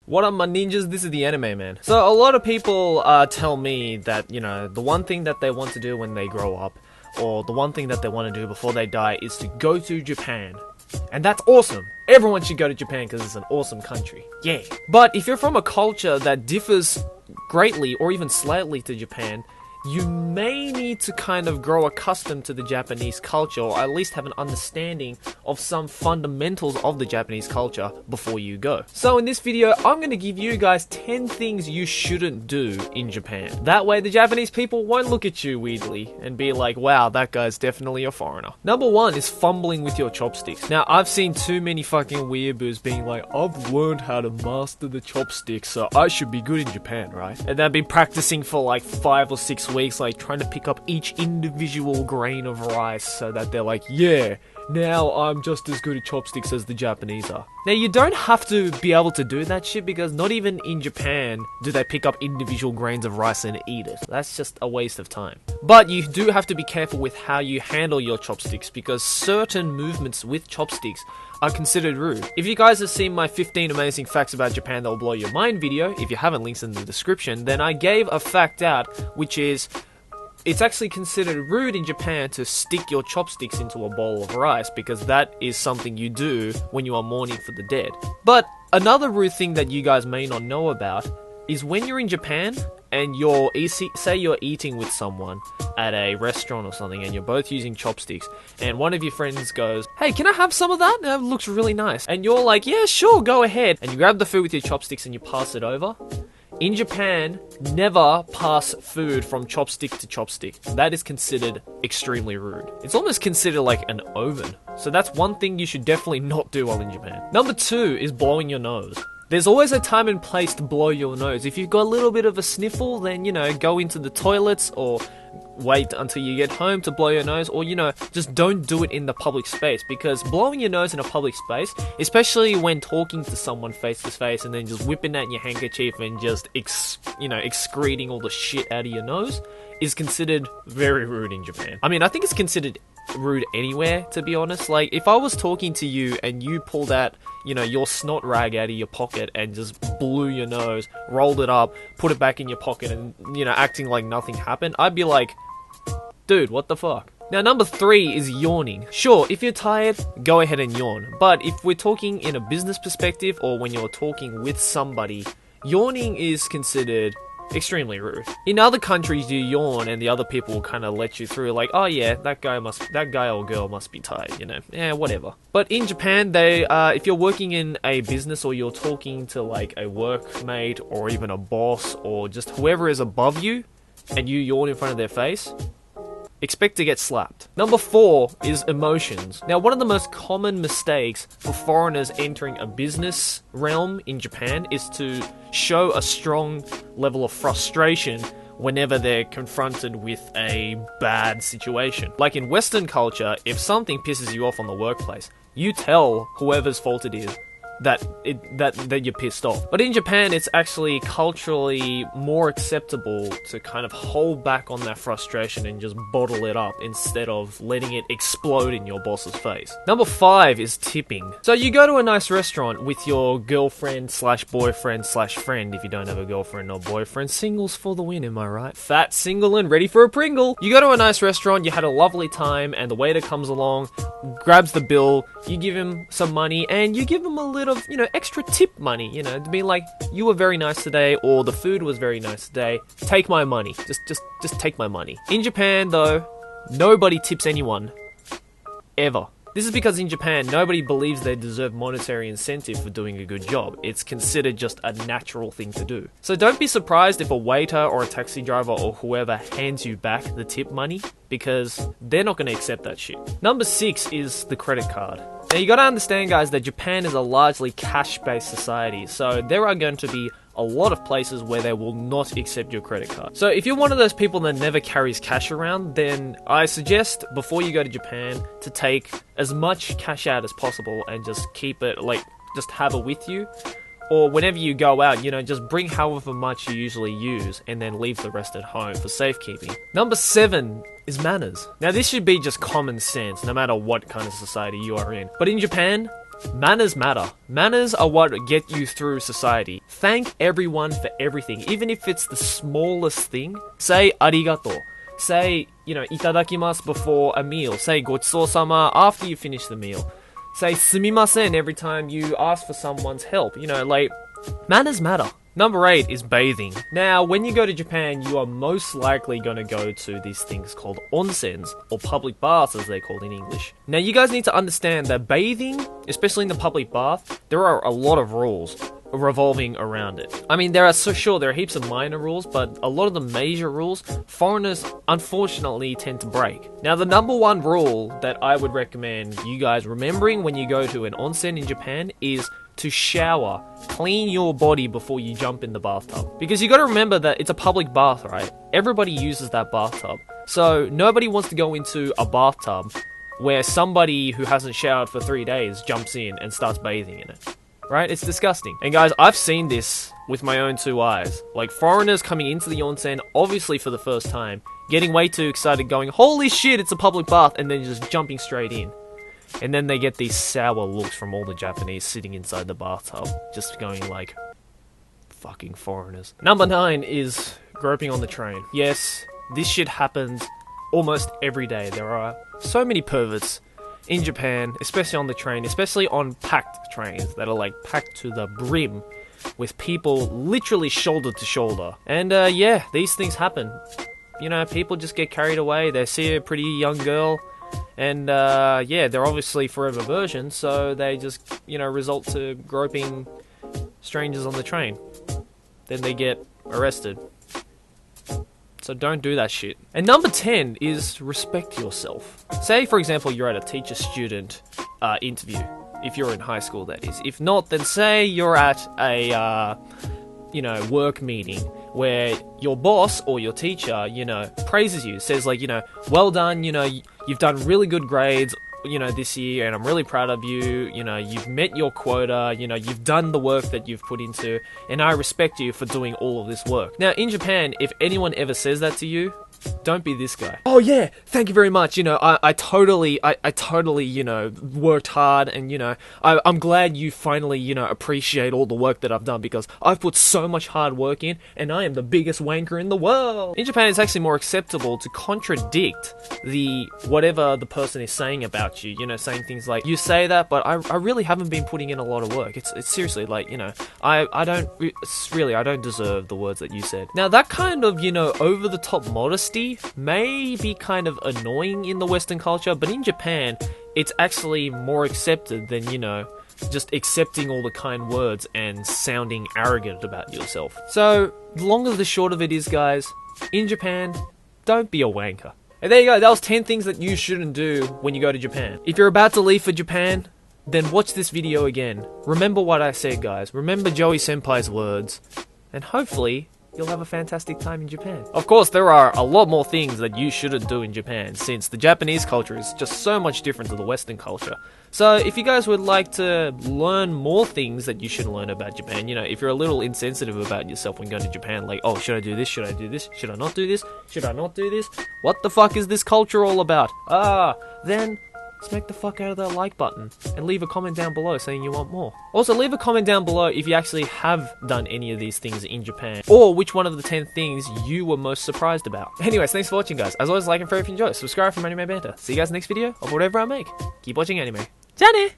What up, my ninjas? This is the Anime Man. So a lot of people tell me that, you know, the one thing that they want to do when they grow up, or the one thing that they want to do before they die, is to go to Japan. And that's awesome. Everyone should go to Japan because it's an awesome country. Yeah. But if you're from a culture that differs greatly or even slightly to Japan, you may need to kind of grow accustomed to the Japanese culture, or at least have an understanding of some fundamentals of the Japanese culture before you go. So in this video, I'm going to give you guys 10 things you shouldn't do in Japan. That way the Japanese people won't look at you weirdly and be like, wow, that guy's definitely a foreigner. Number 1 is fumbling with your chopsticks. Now, I've seen too many fucking weeaboos being like, I've learned how to master the chopsticks, so I should be good in Japan, right? And they've been practicing for like 5 or 6 weeks, like trying to pick up each individual grain of rice so that they're like, yeah, now I'm just as good at chopsticks as the Japanese are. Now, you don't have to be able to do that shit, because not even in Japan do they pick up individual grains of rice and eat it. That's just a waste of time. But you do have to be careful with how you handle your chopsticks, because certain movements with chopsticks are considered rude. If you guys have seen my 15 amazing facts about Japan that will blow your mind video, if you haven't, links in the description, then I gave a fact out, which is, it's actually considered rude in Japan to stick your chopsticks into a bowl of rice, because that is something you do when you are mourning for the dead. But another rude thing that you guys may not know about is when you're in Japan and say you're eating with someone at a restaurant or something, and you're both using chopsticks, and one of your friends goes, hey, can I have some of that? That looks really nice. And you're like, yeah, sure, go ahead. And you grab the food with your chopsticks and you pass it over. In Japan, never pass food from chopstick to chopstick. That is considered extremely rude. It's almost considered like an oven. So that's one thing you should definitely not do while in Japan. Number 2 is blowing your nose. There's always a time and place to blow your nose. If you've got a little bit of a sniffle, then, you know, go into the toilets, or wait until you get home to blow your nose, or, you know, just don't do it in the public space, because blowing your nose in a public space, especially when talking to someone face to face and then just whipping out your handkerchief and just excreting all the shit out of your nose, is considered very rude in Japan. I mean, I think it's considered rude anywhere, to be honest. Like, if I was talking to you and you pulled out, you know, your snot rag out of your pocket and just blew your nose, rolled it up, put it back in your pocket, and, you know, acting like nothing happened, I'd be like, dude, what the fuck? Now, number 3 is yawning. Sure, if you're tired, go ahead and yawn. But if we're talking in a business perspective, or when you're talking with somebody, yawning is considered extremely rude. In other countries, you yawn and the other people will kind of let you through, like, oh yeah, that guy or girl must be tired, you know, yeah, whatever. But in Japan, if you're working in a business, or you're talking to like a workmate or even a boss or just whoever is above you, and you yawn in front of their face, expect to get slapped. Number 4 is emotions. Now, one of the most common mistakes for foreigners entering a business realm in Japan is to show a strong level of frustration whenever they're confronted with a bad situation. Like in Western culture, if something pisses you off on the workplace, you tell whoever's fault it is that you're pissed off. But in Japan, it's actually culturally more acceptable to kind of hold back on that frustration and just bottle it up, instead of letting it explode in your boss's face. Number 5 is tipping. So you go to a nice restaurant with your girlfriend slash boyfriend slash friend, if you don't have a girlfriend or boyfriend. Singles for the win, am I right? Fat, single, and ready for a Pringle. You go to a nice restaurant, you had a lovely time, and the waiter comes along, grabs the bill, you give him some money, and you give him a little of, you know, extra tip money, you know, to be like, you were very nice today, or the food was very nice today, take my money, just take my money. In Japan, though, nobody tips anyone, ever. This is because in Japan, nobody believes they deserve monetary incentive for doing a good job. It's considered just a natural thing to do. So don't be surprised if a waiter or a taxi driver or whoever hands you back the tip money, because they're not going to accept that shit. Number 6 is the credit card. Now, you gotta understand, guys, that Japan is a largely cash-based society, so there are going to be a lot of places where they will not accept your credit card. So if you're one of those people that never carries cash around, then I suggest, before you go to Japan, to take as much cash out as possible and just keep it, like, just have it with you. Or whenever you go out, you know, just bring however much you usually use and then leave the rest at home for safekeeping. Number 7 is manners. Now, this should be just common sense, no matter what kind of society you are in. But in Japan, Manners matter. Manners are what get you through society. Thank everyone for everything, even if it's the smallest thing. Say arigato. Say, itadakimasu before a meal. Say gochisou-sama after you finish the meal. Say sumimasen every time you ask for someone's help. Manners matter. Number 8 is bathing. Now, when you go to Japan, you are most likely going to go to these things called onsens, or public baths as they're called in English. Now, you guys need to understand that bathing, especially in the public bath, there are a lot of rules revolving around it. I mean, there are heaps of minor rules, but a lot of the major rules, foreigners unfortunately tend to break. Now, the number 1 rule that I would recommend you guys remembering when you go to an onsen in Japan is to shower, clean your body before you jump in the bathtub. Because you gotta remember that it's a public bath, right? Everybody uses that bathtub. So nobody wants to go into a bathtub where somebody who hasn't showered for 3 days jumps in and starts bathing in it. Right? It's disgusting. And guys, I've seen this with my own 2 eyes. Like, foreigners coming into the onsen, obviously for the first time, getting way too excited, going, holy shit, it's a public bath, and then just jumping straight in. And then they get these sour looks from all the Japanese sitting inside the bathtub, just going like, fucking foreigners. Number 9 is groping on the train. Yes, this shit happens almost every day. There are so many perverts in Japan, especially on the train, especially on packed trains that are like packed to the brim with people literally shoulder to shoulder. And yeah, these things happen. People just get carried away. They see a pretty young girl, and yeah, they're obviously forever virgins, so they just, result to groping strangers on the train. Then they get arrested. So don't do that shit. And number 10 is respect yourself. Say, for example, you're at a teacher-student interview. If you're in high school, that is. If not, then say you're at a, work meeting where your boss or your teacher, praises you. Says like, well done, you've done really good grades, this year, and I'm really proud of you. You've met your quota, you've done the work that you've put into, and I respect you for doing all of this work. Now, in Japan, if anyone ever says that to you, don't be this guy. Oh yeah, thank you very much. I totally, worked hard, and I'm glad you finally, appreciate all the work that I've done, because I've put so much hard work in, and I am the biggest wanker in the world. In Japan, it's actually more acceptable to contradict whatever the person is saying about you. Saying things like, you say that, but I really haven't been putting in a lot of work. It's seriously like, I don't deserve the words that you said. Now that kind of, over the top modesty may be kind of annoying in the Western culture, but in Japan, it's actually more accepted than, just accepting all the kind words and sounding arrogant about yourself. So, the long of the short of it is, guys, in Japan, don't be a wanker. And there you go, that was 10 things that you shouldn't do when you go to Japan. If you're about to leave for Japan, then watch this video again. Remember what I said, guys. Remember Joey Senpai's words. And hopefully, you'll have a fantastic time in Japan. Of course, there are a lot more things that you shouldn't do in Japan, since the Japanese culture is just so much different to the Western culture. So if you guys would like to learn more things that you should learn about Japan, if you're a little insensitive about yourself when going to Japan, like, oh, should I do this? Should I do this? Should I not do this? Should I not do this? What the fuck is this culture all about? Then smack the fuck out of that like button and leave a comment down below saying you want more. Also, leave a comment down below if you actually have done any of these things in Japan, or which one of the 10 things you were most surprised about. Anyways, thanks for watching, guys. As always, like and favorite if you enjoy. Subscribe for Anime Banter. See you guys next video of whatever I make. Keep watching anime. じゃあね